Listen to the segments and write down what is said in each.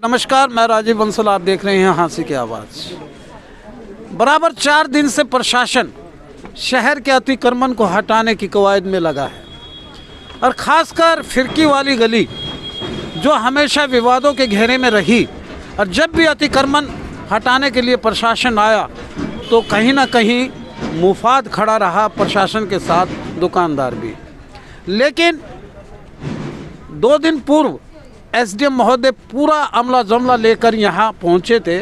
नमस्कार, मैं राजीव बंसल, आप देख रहे हैं हाँसी की आवाज़। बराबर 4 दिन से प्रशासन शहर के अतिक्रमण को हटाने की कवायद में लगा है और ख़ासकर फिरकी वाली गली जो हमेशा विवादों के घेरे में रही और जब भी अतिक्रमण हटाने के लिए प्रशासन आया तो कहीं ना कहीं मुफाद खड़ा रहा प्रशासन के साथ दुकानदार भी। लेकिन 2 दिन पूर्व एसडीएम महोदय पूरा अमला जमला लेकर यहाँ पहुँचे थे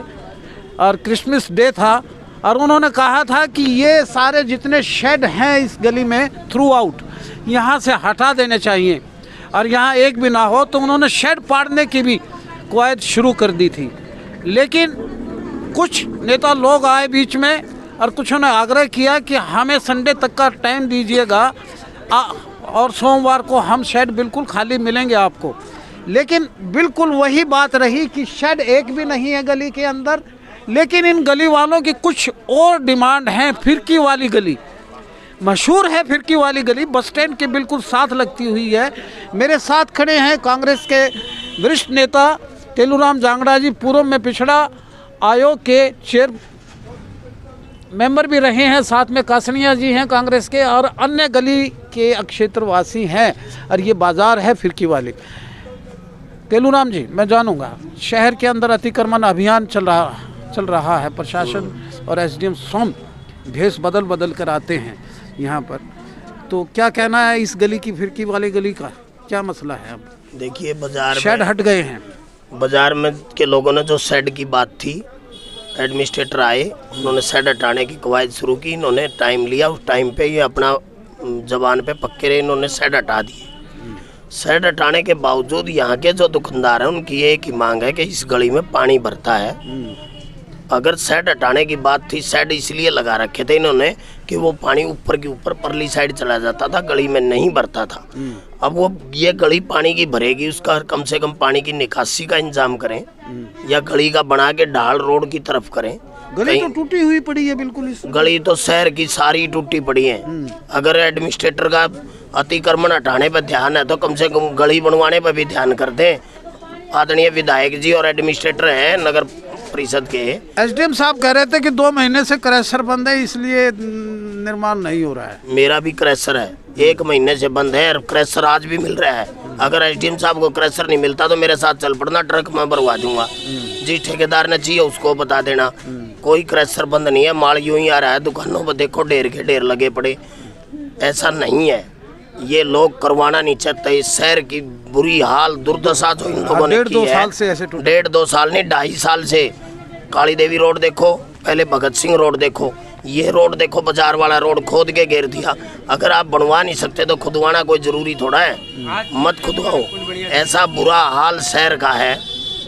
और क्रिसमस डे था और उन्होंने कहा था कि ये सारे जितने शेड हैं इस गली में थ्रू आउट यहाँ से हटा देने चाहिए और यहाँ एक भी ना हो, तो उन्होंने शेड पाड़ने की भी कवायद शुरू कर दी थी। लेकिन कुछ नेता लोग आए बीच में और कुछ ने आग्रह किया कि हमें संडे तक का टाइम दीजिएगा और सोमवार को हम शेड बिल्कुल खाली मिलेंगे आपको। लेकिन बिल्कुल वही बात रही कि शेड एक भी नहीं है गली के अंदर। लेकिन इन गली वालों की कुछ और डिमांड है। फिरकी वाली गली मशहूर है, फिरकी वाली गली बस स्टैंड के बिल्कुल साथ लगती हुई है। मेरे साथ खड़े हैं कांग्रेस के वरिष्ठ नेता तेलूराम जांगड़ा जी, पूर्व में पिछड़ा आयोग के चेयर मेंबर भी रहे हैं, साथ में कासनिया जी हैं कांग्रेस के और अन्य गली के क्षेत्रवासी हैं और ये बाज़ार है फिरकी वाली। तेलूराम जी, मैं जानूंगा, शहर के अंदर अतिक्रमण अभियान चल रहा है, प्रशासन और एसडीएम स्वयं भेष बदल कर आते हैं यहाँ पर, तो क्या कहना है इस गली की, फिरकी वाली गली का क्या मसला है? अब देखिए, बाजार शेड हट गए हैं। बाजार में के लोगों ने जो शेड की बात थी, एडमिनिस्ट्रेटर आए, उन्होंने शेड हटाने की कवायद शुरू की। इन्होंने टाइम लिया, उस टाइम पे ये अपना जबान पे पक्के रहे, इन्होंने शेड हटा दिए। शेड हटाने के बावजूद यहाँ के जो दुकानदार हैं उनकी एक ही मांग है कि इस गली में पानी भरता है। अगर शेड हटाने की बात थी, शेड इसलिए लगा रखे थे इन्होंने कि वो पानी ऊपर की ऊपर परली साइड चला जाता था, गली में नहीं भरता था। अब वो ये गली पानी की भरेगी, उसका कम से कम पानी की निकासी का इंतजाम करें या गली का बना के ढाल रोड की तरफ करें। गली तो टूटी हुई पड़ी है बिल्कुल, इस गली तो शहर की सारी टूटी पड़ी है। अगर एडमिनिस्ट्रेटर का अतिक्रमण हटाने पर ध्यान है तो कम से कम गली बनवाने पर भी ध्यान कर दें। आदरणीय विधायक जी और एडमिनिस्ट्रेटर हैं नगर परिषद के। एसडीएम साहब कह रहे थे कि 2 महीने से क्रैशर बंद है, इसलिए निर्माण नहीं हो रहा है। मेरा भी क्रैशर है, 1 महीने से बंद है और क्रैशर आज भी मिल रहा है। अगर एसडीएम साहब को क्रैशर नहीं मिलता तो मेरे साथ चल पड़ना, ट्रक में भरवा दूंगा। जिस ठेकेदार ने चाहिए उसको बता देना। कोई क्रैशर बंद नहीं है, माल यूं ही आ रहा है। दुकानों पर देखो ढेर के ढेर लगे पड़े। ऐसा नहीं है, ये लोग करवाना नहीं चाहते। इस शहर की बुरी हाल दुर्दशा जो इन लोगों ने की है, 1.5-2 साल नहीं 2.5 साल से। काली देवी रोड देखो, पहले भगत सिंह रोड देखो, ये रोड देखो, बाजार वाला रोड खोद के घेर दिया। अगर आप बनवा नहीं सकते तो खुदवाना कोई जरूरी थोड़ा है, मत खुदवाओ। ऐसा बुरा हाल शहर का है,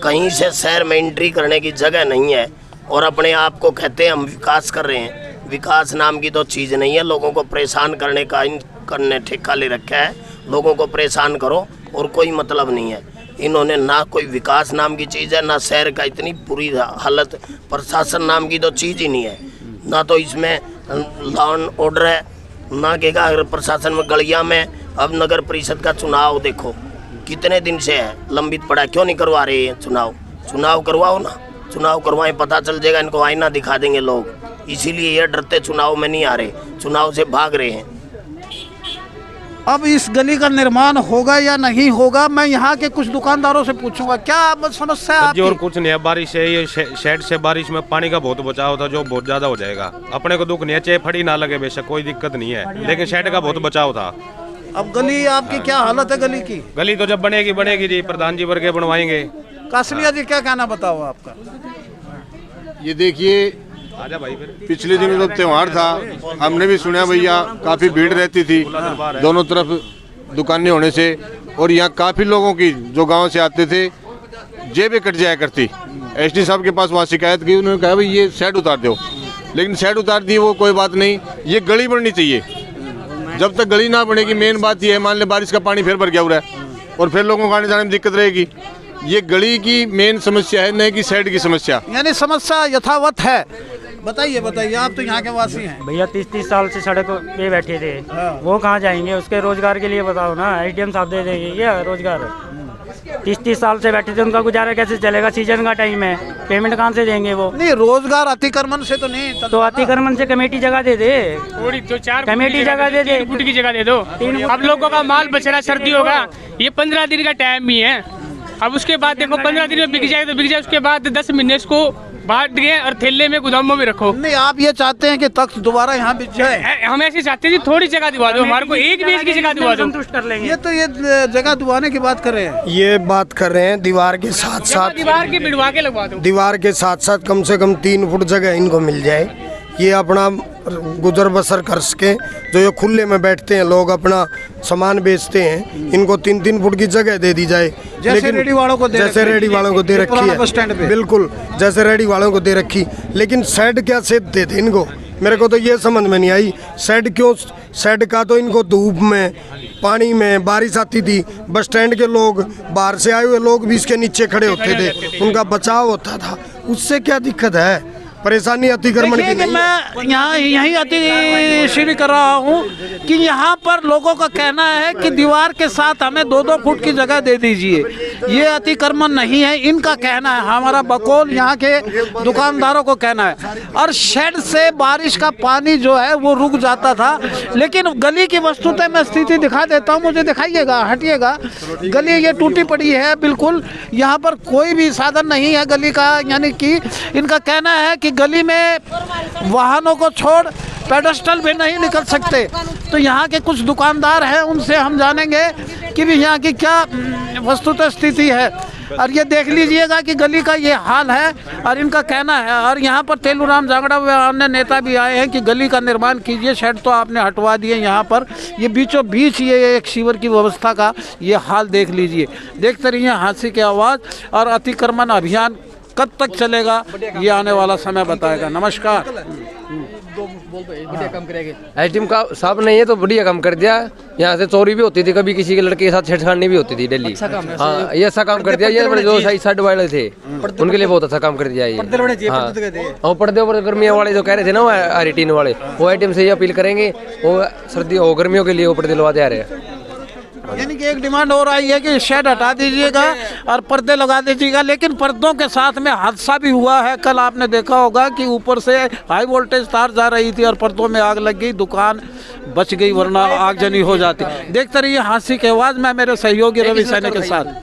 कहीं से शहर में एंट्री करने की जगह नहीं है। और अपने आप को कहते हैं हम विकास कर रहे हैं, विकास नाम की तो चीज़ नहीं है। लोगों को परेशान करने का करने ठेका ले रखा है। लोगों को परेशान करो और कोई मतलब नहीं है। इन्होंने ना कोई विकास नाम की चीज़ है, ना शहर का इतनी बुरी हालत, प्रशासन नाम की तो चीज़ ही नहीं है। ना तो इसमें लॉ एंड ऑर्डर है, ना कि प्रशासन में गलियाँ में। अब नगर परिषद का चुनाव देखो कितने दिन से है लंबित पड़ा, क्यों नहीं करवा रहे हैं चुनाव करवाओ ना, चुनाव करवाएं, पता चल जाएगा। इनको आईना दिखा देंगे लोग, इसीलिए ये डरते चुनाव में नहीं आ रहे, चुनाव से भाग रहे हैं। अब इस गली का निर्माण होगा या नहीं होगा, मैं यहाँ के कुछ दुकानदारों से पूछूंगा। क्या समस्या है आपकी? और कुछ नहीं है, बारिश है, ये शेड से बारिश में पानी का बहुत बचाव था जो बहुत ज्यादा हो जाएगा। अपने को दुख नहीं है, चाहे फड़ी ना लगे बेशक, कोई दिक्कत नहीं है, लेकिन शेड का बहुत बचाव था। अब गली आपकी क्या हालत है गली की? गली तो जब बनेगी जी, प्रधान जी वर्ग बनवाएंगे। कासनिया जी क्या कहना बताओ आपका? ये देखिए, आजा भाई, पिछले दिनों जब त्यौहार था हमने भी सुना भैया, काफ़ी भीड़ रहती थी दोनों तरफ दुकानें होने से, और यहाँ काफ़ी लोगों की जो गांव से आते थे जेबें कट जाया करती। एसडी साहब के पास वहाँ शिकायत की, उन्होंने कहा भाई ये शेड उतार दो, लेकिन शेड उतार दी वो कोई बात नहीं, ये गली बननी चाहिए। जब तक गली ना बनेगी, मेन बात ये है, मान ले बारिश का पानी फिर भर गया हुआ है और फिर लोगों को आने जाने में दिक्कत रहेगी। ये गली की मेन समस्या है, नहीं कि शेड की समस्या। यानी समस्या यथावत है। बताइए बताइए, आप तो यहाँ के वासी हैं। भैया 30-30 साल से सड़क पे बैठे थे, वो कहाँ जाएंगे? उसके रोजगार के लिए बताओ ना, एसडीएम साहब दे देंगे क्या रोजगार? 30-30 साल से बैठे थे, उनका गुजारा कैसे चलेगा? सीजन का टाइम है, पेमेंट कहाँ से देंगे वो? नहीं, रोजगार अतिक्रमण से तो नहीं तो अतिक्रमण से कमेटी जगह दे दे, थोड़ी 2-4 कमेटी जगह दे दे, 3 फुट की जगह दे दो। अब लोगों का माल बच रहा, सर्दी होगा, ये 15 दिन का टाइम भी है। अब उसके बाद देखो 15 दिन में बिक जाए तो बिक जाए, उसके बाद 10 महीने इसको बांट दिए और थैले में गोदामों में रखो। नहीं, आप ये चाहते हैं कि तख्त दोबारा यहाँ बिक जाए? हम ऐसे चाहते हैं थोड़ी जगह दिवा दो, हमारे को एक बीज की जगह दिवा दो, संतुष्ट कर लेंगे। ये तो ये जगह दिवाने की बात कर रहे हैं। ये बात कर रहे हैं दीवार के साथ साथ, दीवार के बिड़वा के लगवा दो। दीवार के साथ साथ कम से कम 3 फुट जगह इनको मिल जाए, ये अपना गुजर बसर कर सके। जो ये खुले में बैठते हैं लोग, अपना सामान बेचते हैं, इनको 3-3 फुट की जगह दे दी जाए। जैसे रेडी वालों को दे जैसे रेडी वालों को दे रखी पुराना बस स्टैंड है, पे। बिल्कुल जैसे रेडी वालों को दे रखी। लेकिन शेड क्या शेड देते इनको? मेरे को तो ये समझ में नहीं आई, शेड क्यों? शेड का तो इनको धूप में, पानी में, बारिश आती थी, बस स्टैंड के लोग, बाहर से आए हुए लोग भी इसके नीचे खड़े होते थे, उनका बचाव होता था। उससे क्या दिक्कत है? परेशानी अतिक्रमण की देखिए कि नहीं है। मैं यहाँ यही अतिश्री कर रहा हूँ कि यहाँ पर लोगों का कहना है कि दीवार के साथ हमें 2-2 फुट की जगह दे दीजिए, ये अतिक्रमण नहीं है, इनका कहना है। हमारा बकौल यहाँ के दुकानदारों को कहना है। और शेड से बारिश का पानी जो है वो रुक जाता था, लेकिन गली की वस्तुतः मैं स्थिति दिखा देता हूँ, मुझे दिखाइएगा, हटिएगा। गली ये टूटी पड़ी है बिल्कुल, यहाँ पर कोई भी साधन नहीं है गली का, यानी कि इनका कहना है कि गली में वाहनों को छोड़ पेडेस्टल भी नहीं निकल सकते। तो यहाँ के कुछ दुकानदार हैं, उनसे हम जानेंगे कि भी यहाँ की क्या वस्तुतः स्थिति है। और ये देख लीजिएगा कि गली का ये हाल है और इनका कहना है। और यहाँ पर तेलूराम जांगड़ा व अन्य नेता भी आए हैं कि गली का निर्माण कीजिए, शेड तो आपने हटवा दिए। यहाँ पर ये बीचों बीच ये एक शिविर की व्यवस्था का ये हाल देख लीजिए। देखते रहिए हांसी की आवाज़। और अतिक्रमण अभियान कब तक चलेगा ये आने वाला समय बताएगा। नमस्कार। एसडीएम का साहब ने ये तो बढ़िया काम कर दिया। यहाँ से चोरी भी होती थी, कभी किसी के लड़के के साथ छेड़छाड़ी भी होती थी डेली। हाँ, ये अच्छा काम कर दिया। ये जो साइड वाले थे उनके लिए बहुत अच्छा काम कर दिया ये। हाँ, पर्दे पर गर्मियों वाले जो कह रहे थे ना, वो आरिटीन वाले, वो एसडीएम से ये अपील करेंगे, वो सर्दी और गर्मियों के लिए वो पर्दे लगा दे रहे हैं। यानी कि एक डिमांड हो रही है कि शेड हटा दीजिएगा और पर्दे लगा दीजिएगा। लेकिन पर्दों के साथ में हादसा भी हुआ है। कल आपने देखा होगा कि ऊपर से हाई वोल्टेज तार जा रही थी और पर्दों में आग लग गई, दुकान बच गई, वरना आगजनी हो जाती। देखते रहिए हांसी की आवाज़ में मेरे सहयोगी रवि सैनी के साथ।